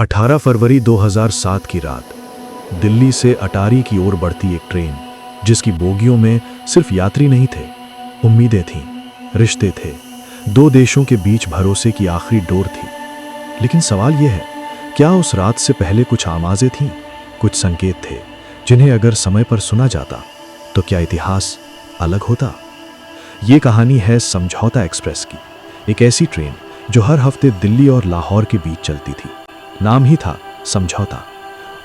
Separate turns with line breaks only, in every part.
18 फरवरी 2007 की रात दिल्ली से अटारी की ओर बढ़ती एक ट्रेन, जिसकी बोगियों में सिर्फ यात्री नहीं थे, उम्मीदें थीं, रिश्ते थे, दो देशों के बीच भरोसे की आखिरी डोर थी। लेकिन सवाल यह है, क्या उस रात से पहले कुछ आवाज़ें थीं, कुछ संकेत थे जिन्हें अगर समय पर सुना जाता तो क्या इतिहास अलग होता? ये कहानी है समझौता एक्सप्रेस की, एक ऐसी ट्रेन जो हर हफ्ते दिल्ली और लाहौर के बीच चलती थी। नाम ही था समझौता।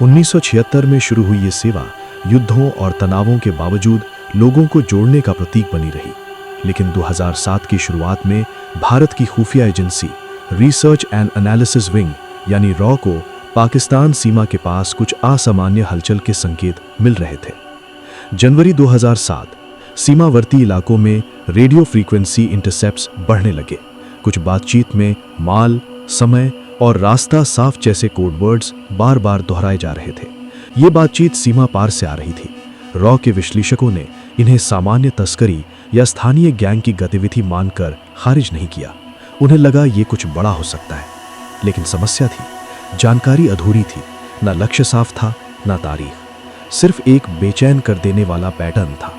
1976 में शुरू हुई ये सेवा युद्धों और तनावों के बावजूद लोगों को जोड़ने का प्रतीक बनी रही। लेकिन 2007 की शुरुआत में भारत की खुफिया agency research and analysis wing यानी रॉ को पाकिस्तान सीमा के पास कुछ असामान्य हलचल के संकेत मिल रहे थे। जनवरी 2007 सीमावर्ती इलाकों में रेडियो फ्रीक्वेंसी इंटरसेप्ट्स बढ़ने लगे। कुछ बातचीत में माल, समय और रास्ता साफ जैसे कोडवर्ड्स बार बार दोहराए जा रहे थे। ये बातचीत सीमा पार से आ रही थी। रॉ के विश्लेषकों ने इन्हें सामान्य तस्करी या स्थानीय गैंग की गतिविधि मानकर खारिज नहीं किया। उन्हें लगा ये कुछ बड़ा हो सकता है। लेकिन समस्या थी, जानकारी अधूरी थी, ना लक्ष्य साफ था, ना तारीख। सिर्फ एक बेचैन कर देने वाला पैटर्न था।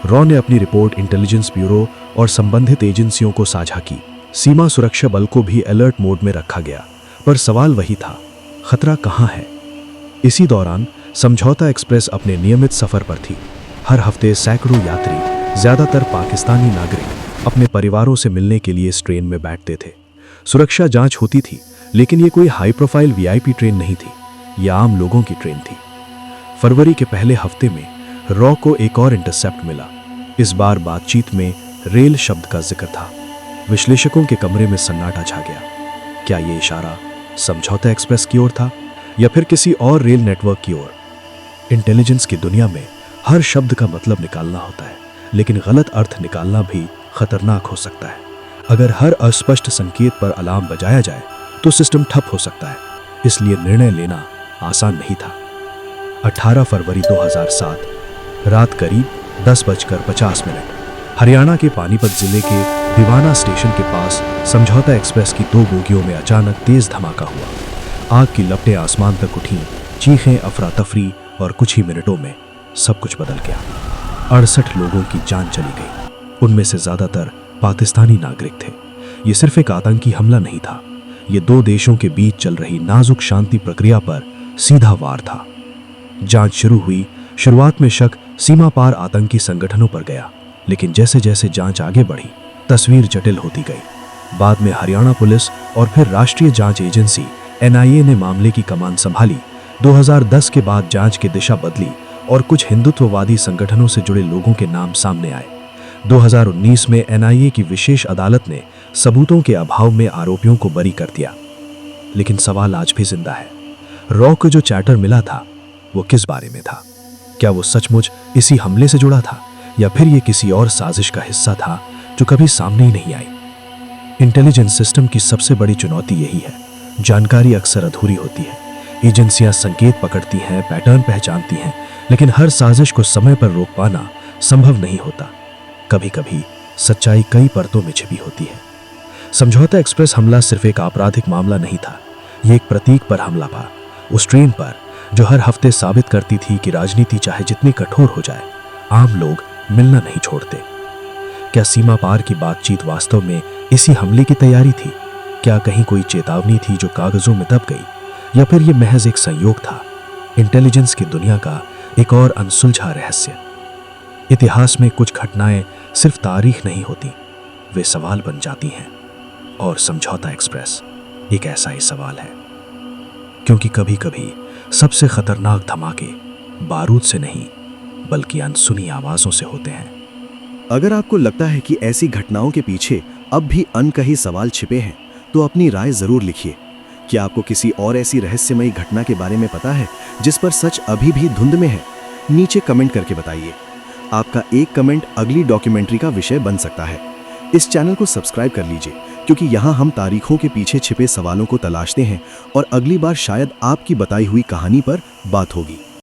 रॉ ने अपनी रिपोर्ट इंटेलिजेंस ब्यूरो और संबंधित एजेंसियों को साझा की। सीमा सुरक्षा बल को भी अलर्ट मोड में रखा गया, पर सवाल वही था, खतरा कहाँ है? इसी दौरान समझौता एक्सप्रेस अपने नियमित सफर पर थी। हर हफ्ते सैकड़ों यात्री, ज्यादातर पाकिस्तानी नागरिक, अपने परिवारों से मिलने के लिए इस ट्रेन में बैठते थे। सुरक्षा जांच होती थी, लेकिन ये कोई हाई प्रोफाइल वीआईपी ट्रेन नहीं थी, यह आम लोगों की ट्रेन थी। फरवरी के पहले हफ्ते में रॉ को एक और इंटरसेप्ट मिला। इस बार बातचीत में रेल शब्द का जिक्र था। विश्लेषकों के कमरे में सन्नाटा छा गया। क्या ये इशारा समझौता एक्सप्रेस की ओर था या फिर किसी और रेल नेटवर्क की ओर? इंटेलिजेंस की दुनिया में हर शब्द का मतलब निकालना होता है, लेकिन गलत अर्थ निकालना भी खतरनाक हो सकता है। अगर हर अस्पष्ट संकेत पर अलार्म बजाया जाए तो सिस्टम ठप हो सकता है। इसलिए निर्णय लेना आसान नहीं था। 18 फरवरी 2007 रात करीब 10:50 हरियाणा के पानीपत जिले के दीवाना स्टेशन के पास समझौता एक्सप्रेस की दो बोगियों में अचानक तेज धमाका हुआ। आग की लपटें आसमान तक उठीं, चीखें, अफरा तफरी, और कुछ ही मिनटों में सब कुछ बदल गया। 68 लोगों की जान चली गई। उनमें से ज्यादातर पाकिस्तानी नागरिक थे। ये सिर्फ एक आतंकी हमला नहीं था, ये दो देशों के बीच चल रही नाजुक शांति प्रक्रिया पर सीधा वार था। जांच शुरू हुई। शुरुआत में शक सीमा पार आतंकी संगठनों पर गया, लेकिन जैसे जैसे जांच आगे बढ़ी तस्वीर जटिल होती गई। बाद में हरियाणा पुलिस और फिर राष्ट्रीय जांच एजेंसी NIA ने मामले की कमान संभाली। 2010 के बाद जांच की दिशा बदली और कुछ हिंदुत्ववादी संगठनों से जुड़े लोगों के नाम सामने आए। 2019 में NIA की विशेष अदालत ने सबूतों के अभाव में आरोपियों को बरी कर दिया। लेकिन सवाल आज भी जिंदा है। रॉ को जो चैटर मिला था वो किस बारे में था? क्या वो सचमुच इसी हमले से जुड़ा था या फिर ये किसी और साजिश का हिस्सा था जो कभी सामने ही नहीं आई? इंटेलिजेंस सिस्टम की सबसे बड़ी चुनौती यही है, जानकारी अक्सर अधूरी होती है। एजेंसियां संकेत पकड़ती हैं, पैटर्न पहचानती हैं, लेकिन हर साजिश को समय पर रोक पाना संभव नहीं होता। कभी कभी सच्चाई कई परतों में छिपी होती है। समझौता एक्सप्रेस हमला सिर्फ एक आपराधिक मामला नहीं था, यह एक प्रतीक पर हमला था। उस ट्रेन पर जो हर हफ्ते साबित करती थी कि राजनीति चाहे जितनी कठोर हो जाए, आम लोग मिलना नहीं छोड़ते। क्या सीमा पार की बातचीत वास्तव में इसी हमले की तैयारी थी? क्या कहीं कोई चेतावनी थी जो कागजों में दब गई, या फिर यह महज एक संयोग था? इंटेलिजेंस की दुनिया का एक और अनसुलझा रहस्य। इतिहास में कुछ घटनाएं सिर्फ तारीख नहीं होती, वे सवाल बन जाती हैं। और समझौता एक्सप्रेस एक ऐसा ही सवाल है, क्योंकि कभी कभी सबसे खतरनाक धमाके बारूद से नहीं बल्कि अनसुनी आवाजों से होते हैं।
अगर आपको लगता है कि ऐसी घटनाओं के पीछे अब भी अनकही सवाल छिपे हैं, तो अपनी राय जरूर लिखिए। क्या आपको किसी और ऐसी रहस्यमयी घटना के बारे में पता है जिस पर सच अभी भी धुंध में है? नीचे कमेंट करके बताइए। आपका एक कमेंट अगली डॉक्यूमेंट्री का विषय बन सकता है। इस चैनल को सब्सक्राइब कर लीजिए, क्योंकि यहाँ हम तारीखों के पीछे छिपे सवालों को तलाशते हैं और अगली बार शायद आपकी बताई हुई कहानी पर बात होगी।